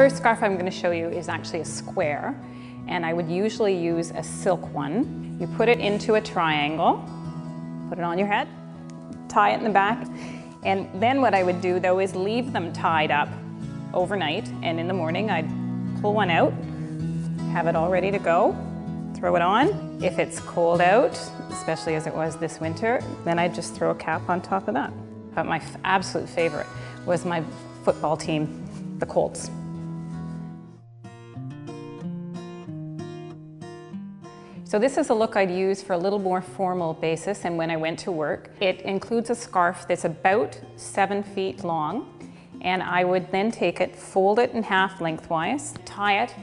first scarf I'm going to show you is actually a square, and I would usually use a silk one. You put it into a triangle, put it on your head, tie it in the back, and then what I would do though is leave them tied up overnight, and in the morning I'd pull one out, have it all ready to go, throw it on. If it's cold out, especially as it was this winter, then I'd just throw a cap on top of that. But my absolute favorite was my football team, the Colts. So this is a look I'd use for a little more formal basis and when I went to work. It includes a scarf that's about 7 feet long, and I would then take it, fold it in half lengthwise, tie it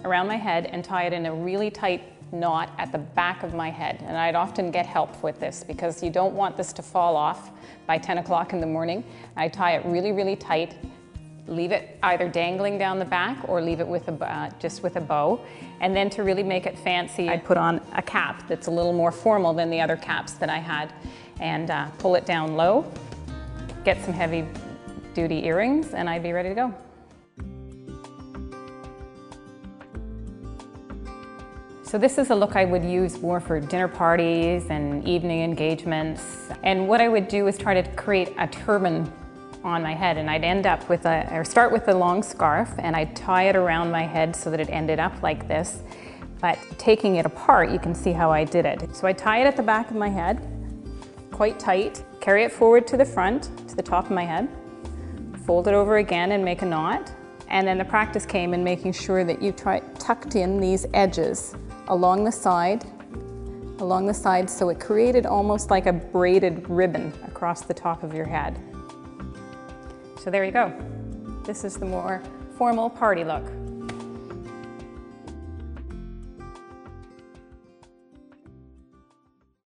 around my head and tie it in a really tight knot at the back of my head. And I'd often get help with this because you don't want this to fall off by 10 o'clock in the morning. I tie it really, really tight, leave it either dangling down the back or leave it with just with a bow. And then to really make it fancy, I'd put on a cap that's a little more formal than the other caps that I had, and pull it down low, get some heavy duty earrings, and I'd be ready to go. So this is a look I would use more for dinner parties and evening engagements. And what I would do is try to create a turban on my head, and I'd end up with or start with a long scarf, and I'd tie it around my head so that it ended up like this. But taking it apart, you can see how I did it. So I tie it at the back of my head, quite tight, carry it forward to the front, to the top of my head, fold it over again and make a knot. And then the practice came in making sure that you tucked in these edges along the side, so it created almost like a braided ribbon across the top of your head. So there you go. This is the more formal party look.